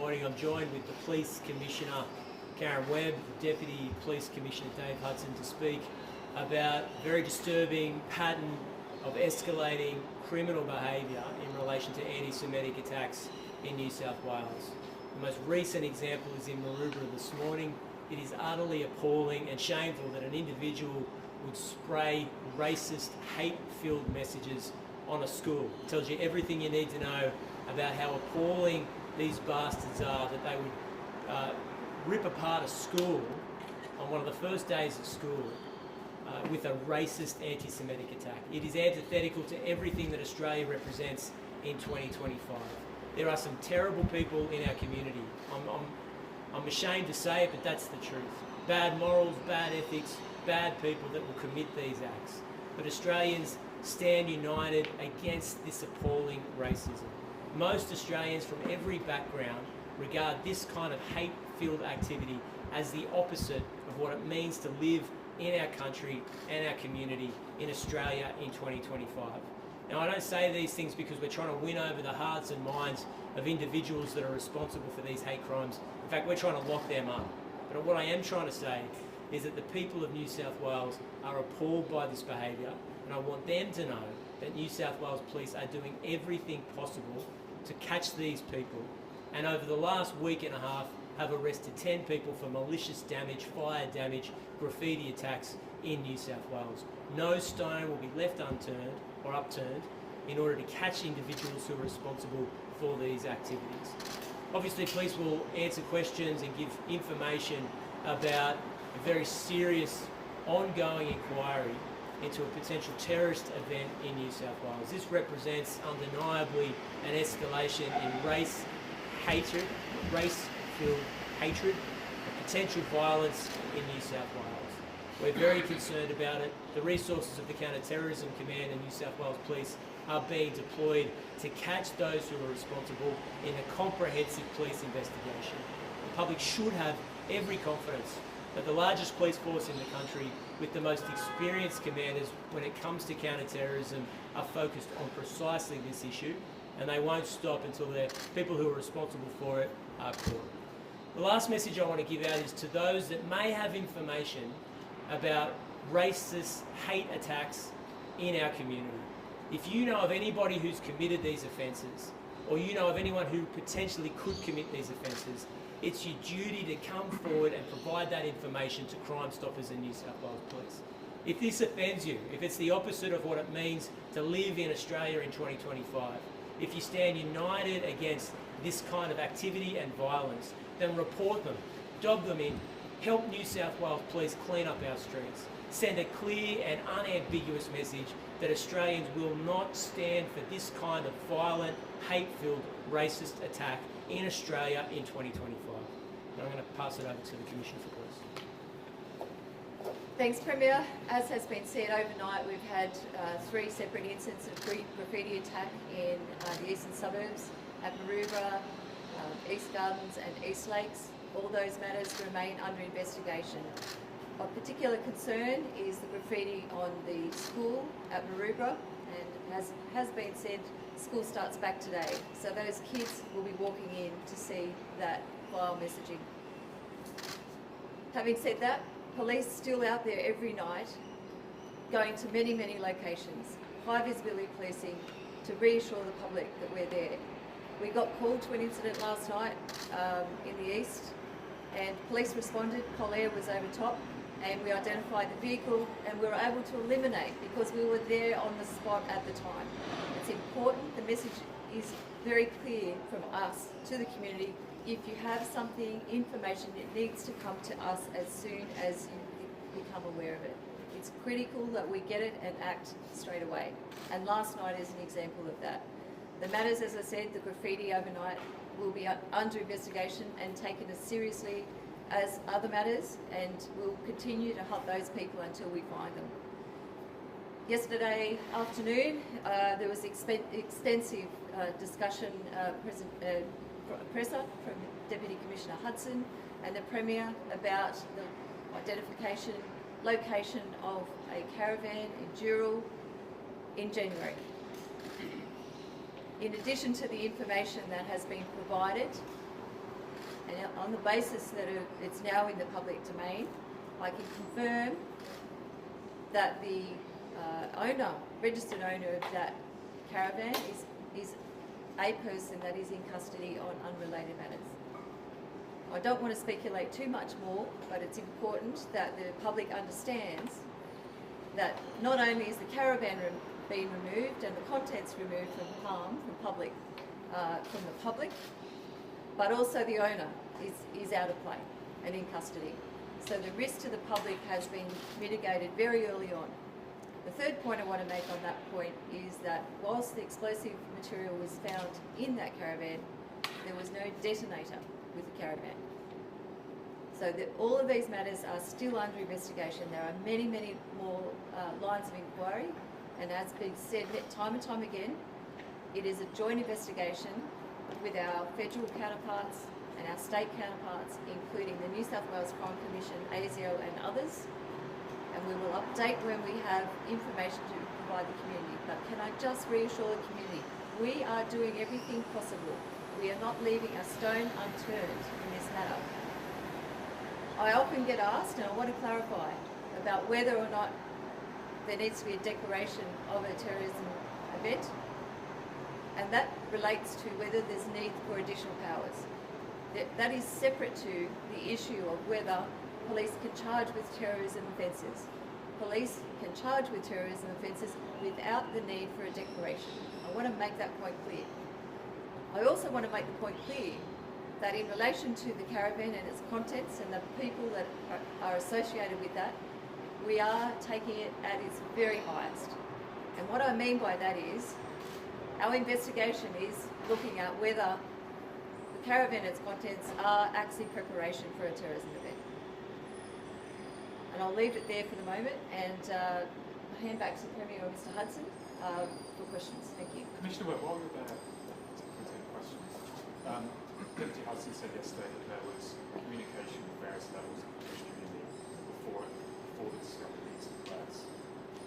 morning. I'm joined with the Police Commissioner, Karen Webb, the Deputy Police Commissioner, Dave Hudson, to speak about a very disturbing pattern of escalating criminal behaviour in relation to anti-Semitic attacks in New South Wales. The most recent example is in Maroubra this morning. It is utterly appalling and shameful that an individual would spray racist, hate-filled messages on a school. It tells you everything you need to know about how appalling these bastards are, that they would rip apart a school on one of the first days of school with a racist anti-Semitic attack. It is antithetical to everything that Australia represents in 2025. There are some terrible people in our community. I'm ashamed to say it, but that's the truth. Bad morals, bad ethics, bad people that will commit these acts. But Australians stand united against this appalling racism. Most Australians from every background regard this kind of hate-filled activity as the opposite of what it means to live in our country and our community in Australia in 2025. Now, I don't say these things because we're trying to win over the hearts and minds of individuals that are responsible for these hate crimes. In fact, we're trying to lock them up. But what I am trying to say is that the people of New South Wales are appalled by this behaviour, and I want them to know that New South Wales Police are doing everything possible to catch these people, and over the last week and a half have arrested 10 people for malicious damage, fire damage, graffiti attacks in New South Wales. No stone will be left unturned or upturned in order to catch individuals who are responsible for these activities. Obviously, police will answer questions and give information about a very serious ongoing inquiry into a potential terrorist event in New South Wales. This represents undeniably an escalation in race hatred, race-filled hatred, and potential violence in New South Wales. We're very concerned about it. The resources of the Counter-terrorism Command and New South Wales Police are being deployed to catch those who are responsible in a comprehensive police investigation. The public should have every confidence that the largest police force in the country, with the most experienced commanders when it comes to counter-terrorism, are focused on precisely this issue, and they won't stop until the people who are responsible for it are caught. The last message I want to give out is to those that may have information about racist hate attacks in our community. If you know of anybody who's committed these offences, or you know of anyone who potentially could commit these offences, it's your duty to come forward and provide that information to Crime Stoppers and New South Wales Police. If this offends you, if it's the opposite of what it means to live in Australia in 2025, if you stand united against this kind of activity and violence, then report them, dob them in, help New South Wales Police clean up our streets. Send a clear and unambiguous message that Australians will not stand for this kind of violent, hate-filled, racist attack in Australia in 2025. And I'm going to pass it over to the Commissioner for Police. Thanks, Premier. As has been said, overnight we've had 3 separate incidents of graffiti attack in the eastern suburbs at Maroubra, East Gardens and East Lakes. All those matters remain under investigation. Of particular concern is the graffiti on the school at Maroubra, and as has been said, school starts back today, so those kids will be walking in to see that vile messaging. Having said that, police still out there every night, going to many, many locations, high visibility policing to reassure the public that we're there. We got called to an incident last night in the east, and police responded. Collier was over top, and we identified the vehicle, and we were able to eliminate because we were there on the spot at the time. It's important. The message is very clear from us to the community. If you have something, information, it needs to come to us as soon as you become aware of it. It's critical that we get it and act straight away. And last night is an example of that. The matters, as I said, the graffiti overnight will be under investigation and taken as seriously as other matters, and we'll continue to hunt those people until we find them. Yesterday afternoon, there was extensive discussion, presser from Deputy Commissioner Hudson and the Premier about the identification, location of a caravan in Dural in January. In addition to the information that has been provided, And on the basis that it's now in the public domain, I can confirm that the registered owner of that caravan is a person that is in custody on unrelated matters. I don't want to speculate too much more, but it's important that the public understands that not only is the caravan being removed and the contents removed from the public, but also the owner is out of play and in custody. So the risk to the public has been mitigated very early on. The third point I want to make on that point is that whilst the explosive material was found in that caravan, there was no detonator with the caravan. So all of these matters are still under investigation. There are many, many more lines of inquiry, and as been said time and time again, it is a joint investigation with our federal counterparts and our state counterparts, including the New South Wales Crime Commission, ASIO and others, and we will update when we have information to provide the community. But can I just reassure the community, we are doing everything possible. We are not leaving a stone unturned in this matter. I often get asked, and I want to clarify, about whether or not there needs to be a declaration of a terrorism event, and that relates to whether there's need for additional powers. That is separate to the issue of whether police can charge with terrorism offences. Police can charge with terrorism offences without the need for a declaration. I want to make that point clear. I also want to make the point clear that in relation to the caravan and its contents and the people that are associated with that, we are taking it at its very highest. And what I mean by that is, our investigation is looking at whether the caravan and its contents are actually preparation for a terrorism event. And I'll leave it there for the moment and hand back to the Premier or Mr Hudson for questions. Thank you. Commissioner Webb, while you're there to take questions, Deputy Hudson said yesterday that there was communication with various levels of the Jewish community before the discovery of these flares.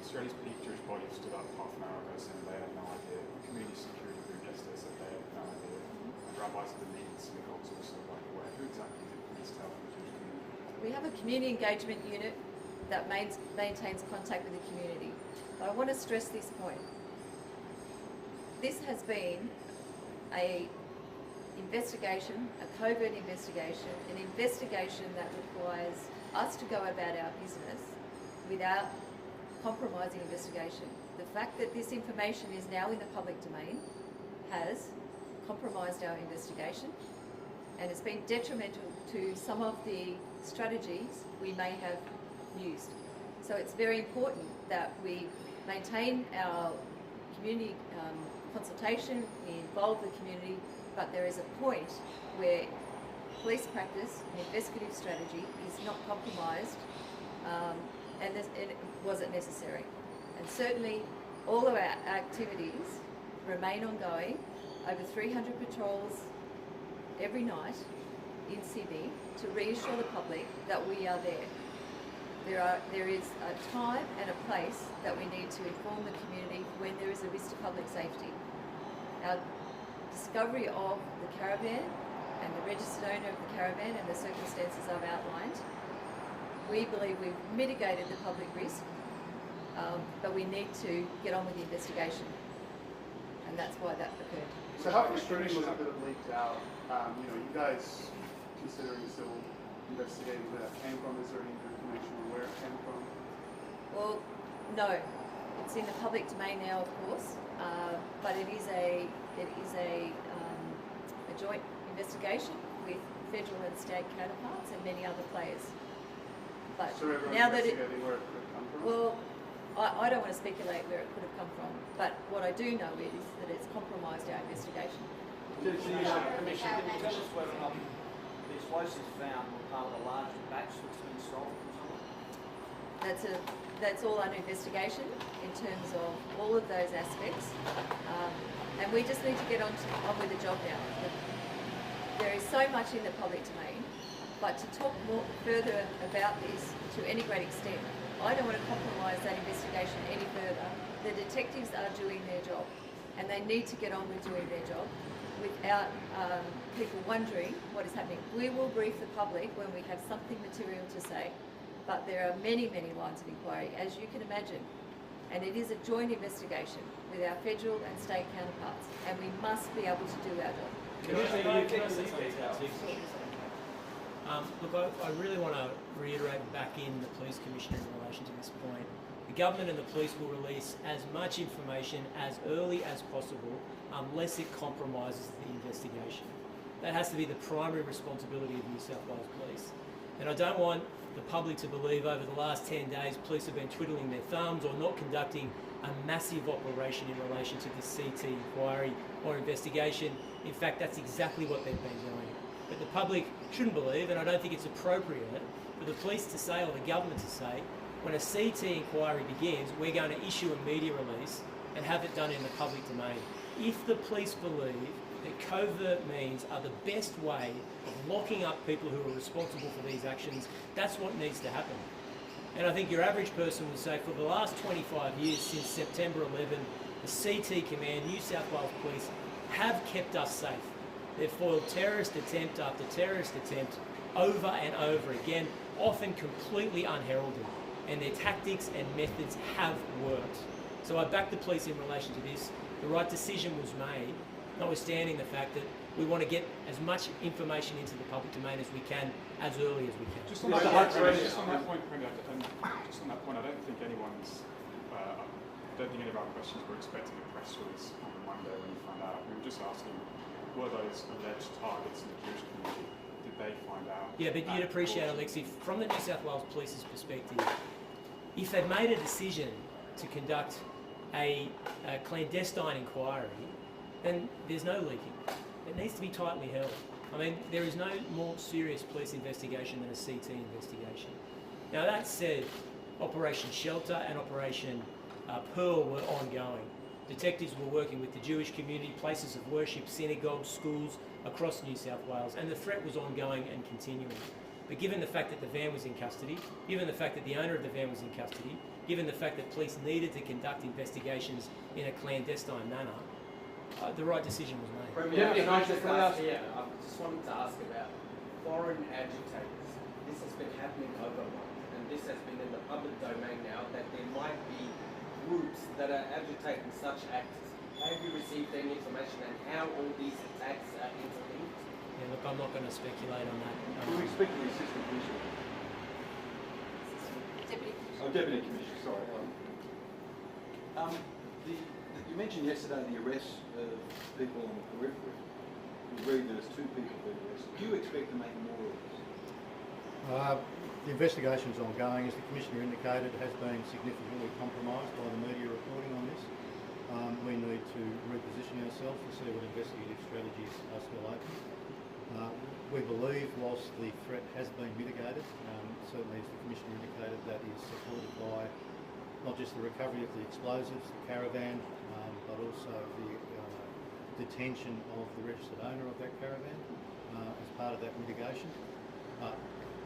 Australia's Jewish body stood up half an hour ago saying they had no idea. The community security group yesterday said they had no idea. And rabbis of the lead synagogues also weren't aware. Who exactly did police tell the Jewish community? We have a community engagement unit that maintains contact with the community. But I want to stress this point. This has been a investigation, a covert investigation, an investigation that requires us to go about our business without compromising investigation. The fact that this information is now in the public domain has compromised our investigation, and it's been detrimental to some of the strategies we may have used. So it's very important that we maintain our community consultation, we involve the community, but there is a point where police practice and investigative strategy is not compromised, and it wasn't necessary. And certainly all of our activities remain ongoing. Over 300 patrols every night in Sydney to reassure the public that we are there. There is a time and a place that we need to inform the community when there is a risk to public safety. Our discovery of the caravan and the registered owner of the caravan and the circumstances I've outlined, we believe we've mitigated the public risk, but we need to get on with the investigation, and that's why that occurred. So how frustrating was it that it leaked out? You guys considering still investigating where that came from? Is there any information on where it came from? Well, no. It's in the public domain now, of course, but it is a joint investigation with federal and state counterparts and many other players. But so now that where it could come from? well, I don't want to speculate where it could have come from, but what I do know is that it's compromised our investigation. The Commission, can you tell us whether or not the explosives found were part of a larger batch that's been sold from someone? That's all under investigation in terms of all of those aspects, and we just need to get on with the job now. There is so much in the public domain, but to talk more further about this to any great extent, I don't want to compromise that investigation any further. The detectives are doing their job, and they need to get on with doing their job. without people wondering what is happening. We will brief the public when we have something material to say, but there are many, many lines of inquiry, as you can imagine. And it is a joint investigation with our federal and state counterparts, and we must be able to do our job. Look, I really want to reiterate back in the Police Commissioner in relation to this point. The government and the police will release as much information as early as possible unless it compromises the investigation. That has to be the primary responsibility of New South Wales Police. And I don't want the public to believe over the last 10 days police have been twiddling their thumbs or not conducting a massive operation in relation to this CT inquiry or investigation. In fact, that's exactly what they've been doing. But the public shouldn't believe, and I don't think it's appropriate for the police to say or the government to say, when a CT inquiry begins, we're going to issue a media release and have it done in the public domain. If the police believe that covert means are the best way of locking up people who are responsible for these actions, that's what needs to happen. And I think your average person would say for the last 25 years, since September 11, the CT Command, New South Wales Police, have kept us safe. They've foiled terrorist attempt after terrorist attempt over and over again, often completely unheralded. And their tactics and methods have worked. So I back the police in relation to this. The right decision was made, notwithstanding the fact that we want to get as much information into the public domain as we can, as early as we can. Just on that point, Premier, I don't think anyone's. I don't think any of our questions were expecting a press release on Monday when you found out. We were just asking, were those alleged targets in the Jewish community? Did they find out? Yeah, but you'd appreciate, Alexi, from the New South Wales Police's perspective, if they've made a decision to conduct a clandestine inquiry, then there's no leaking. It needs to be tightly held. I mean, there is no more serious police investigation than a CT investigation. Now that said, Operation Shelter and Operation Pearl were ongoing. Detectives were working with the Jewish community, places of worship, synagogues, schools across New South Wales, and the threat was ongoing and continuing. But given the fact that the van was in custody, given the fact that the owner of the van was in custody, given the fact that police needed to conduct investigations in a clandestine manner, the right decision was made. Premier, can I just ask here? I just wanted to ask about foreign agitators. This has been happening over months, and this has been in the public domain now that there might be groups that are agitating such acts. Have you received any information on how all these attacks are interlinked? Yeah, look, I'm not going to speculate on that. Can we speak to the Assistant Commissioner? Deputy. Deputy Commissioner, sorry. You mentioned yesterday the arrests of people on the periphery. We read there's 2 people being arrested. Do you expect to make more of this? The investigation is ongoing. As the Commissioner indicated, it has been significantly compromised by the media reporting on this. We need to reposition ourselves to see what investigative strategies are still open. We believe, whilst the threat has been mitigated, certainly as the Commissioner indicated, that is supported by not just the recovery of the explosives, the caravan, but also the detention of the registered owner of that caravan as part of that mitigation.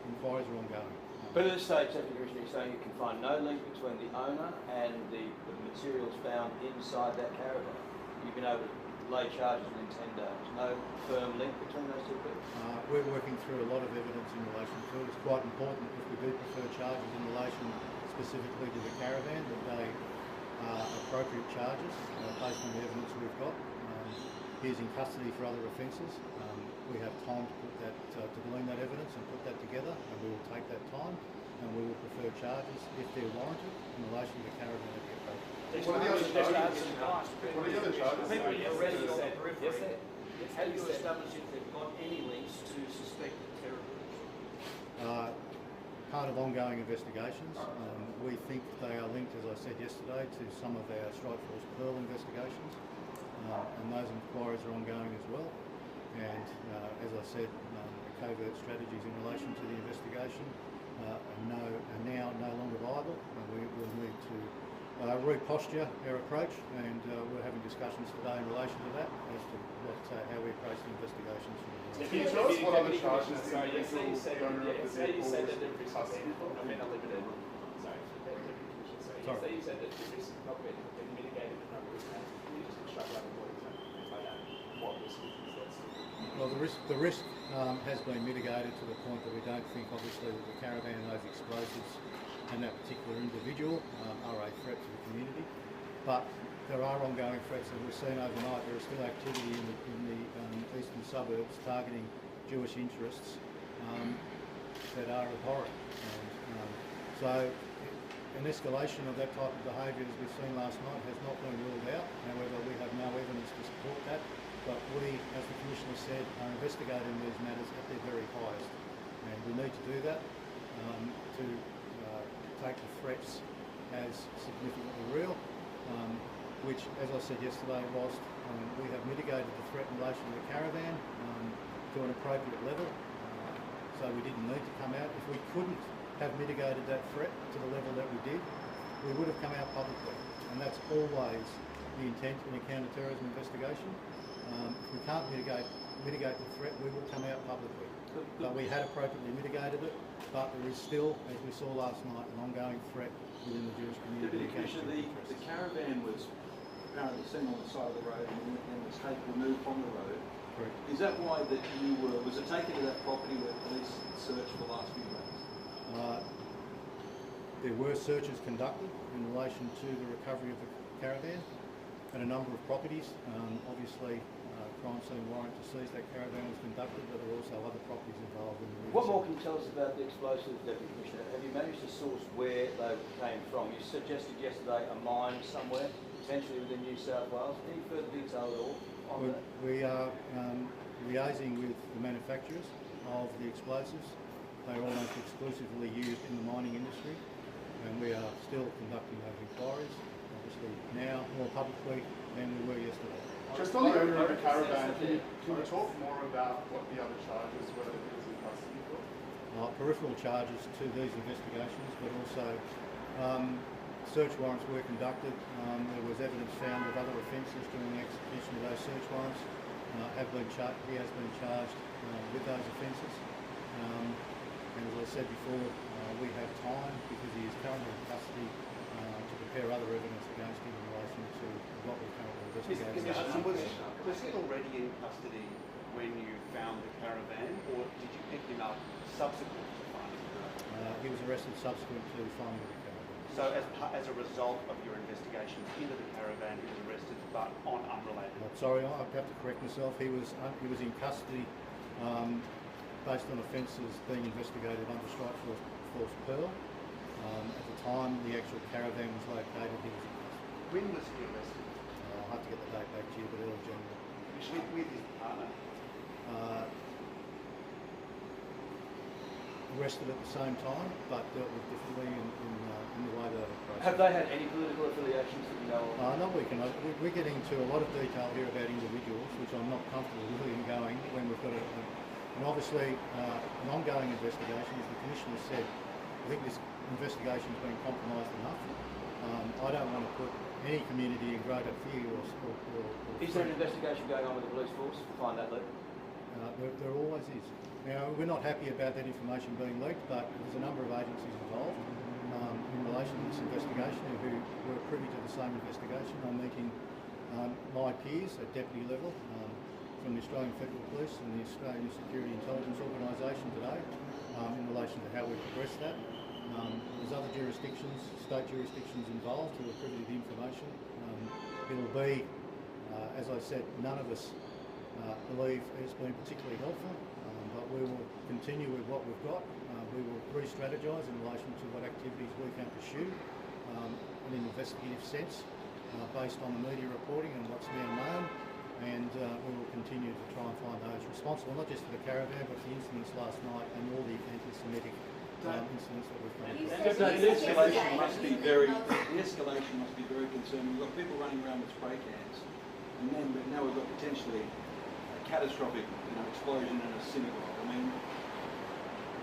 Inquiries are ongoing. But at this stage, Deputy Commissioner, you're saying you can find no link between the owner and the materials found inside that caravan. You've been able to lay charges within 10 days. No firm link between those 2 people? We're working through a lot of evidence in relation to it. It's quite important, if we do prefer charges in relation specifically to the caravan, that they are appropriate charges based on the evidence we've got. He is in custody for other offences. We have time to put that, to glean that evidence and put that together, and we will take that time, and we will prefer charges if they're warranted in relation to the caravan at the appropriate. What are the other charges? People arrested on the periphery. How do you establish if they've got any links to suspected terrorism? Part of ongoing investigations. We think they are linked, as I said yesterday, to some of our Strike Force Pearl investigations, and those inquiries are ongoing as well. And as I said, the covert strategies in relation to the investigation are now no longer viable, and we will need to reposture our approach, and we're having discussions today in relation to that as to how we approach the investigations. Can you tell us what other charges the you said that there is a Sorry. you said that the risk has not been mitigated in other ways. Can you just describe what risk? Is that still... Well, the risk has been mitigated to the point that we don't think, obviously, that the caravan and those explosives and that particular individual are a threat to the community. But there are ongoing threats that we've seen overnight. There is still activity in the eastern suburbs targeting Jewish interests that are abhorrent. And, so an escalation of that type of behaviour, as we've seen last night, has not been ruled out. However, we have no evidence to support that. But we, as the Commissioner said, are investigating these matters at their very highest. And we need to do that to take the threats as significantly real, which, as I said yesterday, whilst we have mitigated the threat in relation to the caravan to an appropriate level, so we didn't need to come out. If we couldn't have mitigated that threat to the level that we did, we would have come out publicly. And that's always the intent in a counter-terrorism investigation. If we can't mitigate the threat, we will come out publicly. But we had appropriately mitigated it, but there is still, as we saw last night, an ongoing threat within the Jewish community. Deputy Commissioner, the caravan was apparently seen on the side of the road and was removed from the road. Correct. Is that why that you were, was it taken to that property where police searched for the last few days? There were searches conducted in relation to the recovery of the caravan at a number of properties. Obviously, crime scene warrant to seize that caravan was conducted, but there were also other properties involved in the... What more can you tell us about the explosives, Deputy Commissioner? Have you managed to source where they came from? You suggested yesterday a mine somewhere, potentially within New South Wales. Any further detail at all on that? We are liaising with the manufacturers of the explosives. They are almost exclusively used in the mining industry, and we are still conducting those inquiries, obviously now more publicly than we were yesterday. Just on the owner of the caravan, can you talk more about what the other charges were that he was in custody for? Peripheral charges to these investigations, but also search warrants were conducted. There was evidence found of other offences during the execution of those search warrants. He has been charged with those offences. And as I said before, we have time, because he is currently in custody, to prepare other evidence against him in relation to what we're currently investigating. Was he already in custody when you found the caravan, or did you pick him up subsequent to finding the caravan? He was arrested subsequent to finding the caravan. So as a result of your investigation into the caravan, he was arrested, but on unrelated... Sorry, I have to correct myself. He was in custody based on offences being investigated under Strike Force Pearl. At the time the actual caravan was located, he was in custody. When was he arrested? I'll have to get the date back to you, but early January. With his partner? Arrested at the same time, but dealt with differently in the way that they processed. Have they had any political affiliations that you know of? No, we're getting into a lot of detail here about individuals, which I'm not comfortable really in going when we've got and obviously an ongoing investigation, as the Commissioner said. I think this investigation's been compromised enough. I don't want to put any community in greater fear or Is there an investigation going on with the police force to find that leak? There always is. Now, we're not happy about that information being leaked, but there's a number of agencies involved in relation to this investigation who were privy to the same investigation. I'm meeting my peers at deputy level from the Australian Federal Police and the Australian Security Intelligence Organisation today in relation to how we progress that. There's other jurisdictions, state jurisdictions involved who are privy to the information. It'll be, as I said, none of us believe it's been particularly helpful, but we will continue with what we've got. We will re-strategise in relation to what activities we can pursue in an investigative sense based on the media reporting and what's now known, and we will continue to try and find those responsible, not just for the caravan, but for the incidents last night and all the anti-Semitic incidents that we've found. The escalation must be very concerning. We've got people running around with spray cans, and then now we've got potentially a catastrophic, explosion in a synagogue. I mean,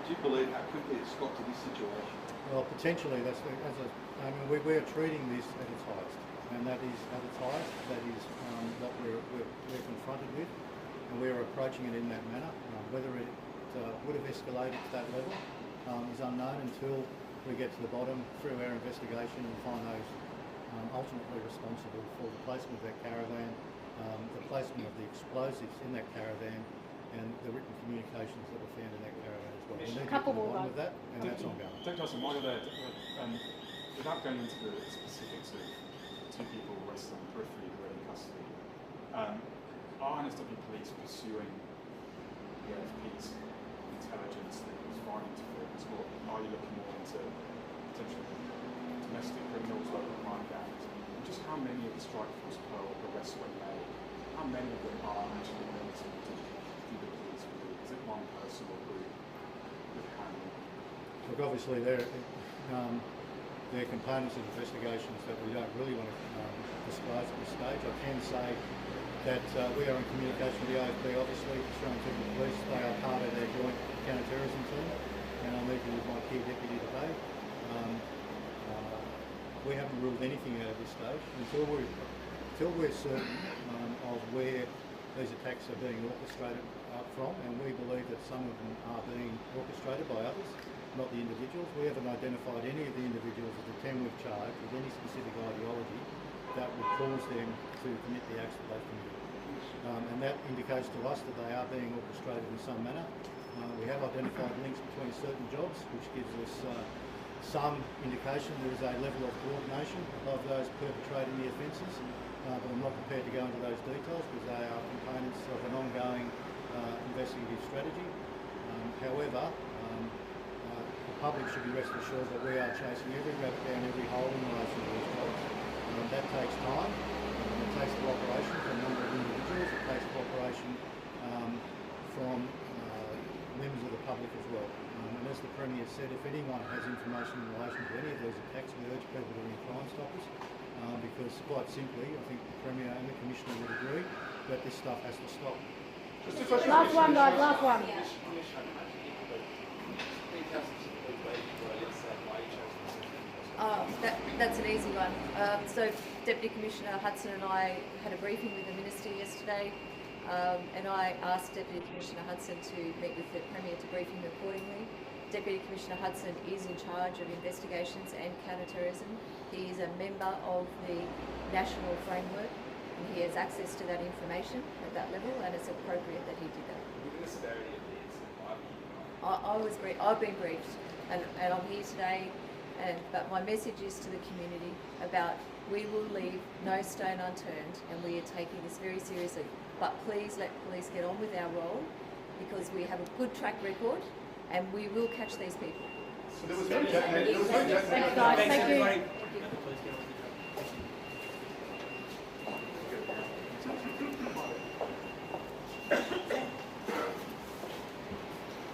do you believe how quickly it's got to this situation? Well, potentially, we're treating this at its highest, and that is at its highest. That is what we're confronted with, and we're approaching it in that manner. Whether it would have escalated to that level is unknown until we get to the bottom through our investigation and find those ultimately responsible for the placement of that caravan the placement of the explosives in that caravan and the written communications that were found in that caravan as well. We need to get on with that, and that's ongoing. Dr. Hudson, while you're there, without going into the specifics of two people arrested on the periphery who are in custody, are NSW police pursuing the AFP's intelligence that was foreign interference, or are you looking more into potentially domestic criminals, local crime gangs? And just how many of the strike force Pearl arrests were made? How many of them are actually linked to the police group? Is it one person or group with handling? Look, obviously there are components of investigations that we don't really want to disclose at this stage. I can say that we are in communication with the AFP, obviously, Australian Federal Police. They are part of their joint counter-terrorism team, and I'm meeting with my key deputy today. We haven't ruled anything out at this stage until we're certain of where these attacks are being orchestrated from, and we believe that some of them are being orchestrated by others, not the individuals. We haven't identified any of the individuals at the 10 we've charged with any specific ideology that would cause them to commit the acts that they've committed. And that indicates to us that they are being orchestrated in some manner. We have identified links between certain jobs, which gives us some indication there is a level of coordination above those perpetrating the offences, but I'm not prepared to go into those details because they are components of an ongoing investigative strategy. However, the public should be rest assured that we are chasing every rabbit down every hole in relation to these jobs. That takes time. It takes cooperation from a number of individuals. It takes cooperation from members of the public as well. And as the Premier said, if anyone has information in relation to any of these attacks, we urge people to ring Crime Stoppers because quite simply, I think the Premier and the Commissioner would agree that this stuff has to stop. Last one, guys, last one. That's an easy one. So Deputy Commissioner Hudson and I had a briefing with the Minister yesterday, and I asked Deputy Commissioner Hudson to meet with the Premier to brief him accordingly. Deputy Commissioner Hudson is in charge of investigations and counter-terrorism. He is a member of the national framework, and he has access to that information at that level, and it's appropriate that he did that. Given the severity of the incident, I've been briefed, and I'm here today. But my message is to the community about we will leave no stone unturned, and we are taking this very seriously. But please let police get on with our role because we have a good track record, and we will catch these people. So there was no Jack. Thanks, guys. Thank you. Thank you.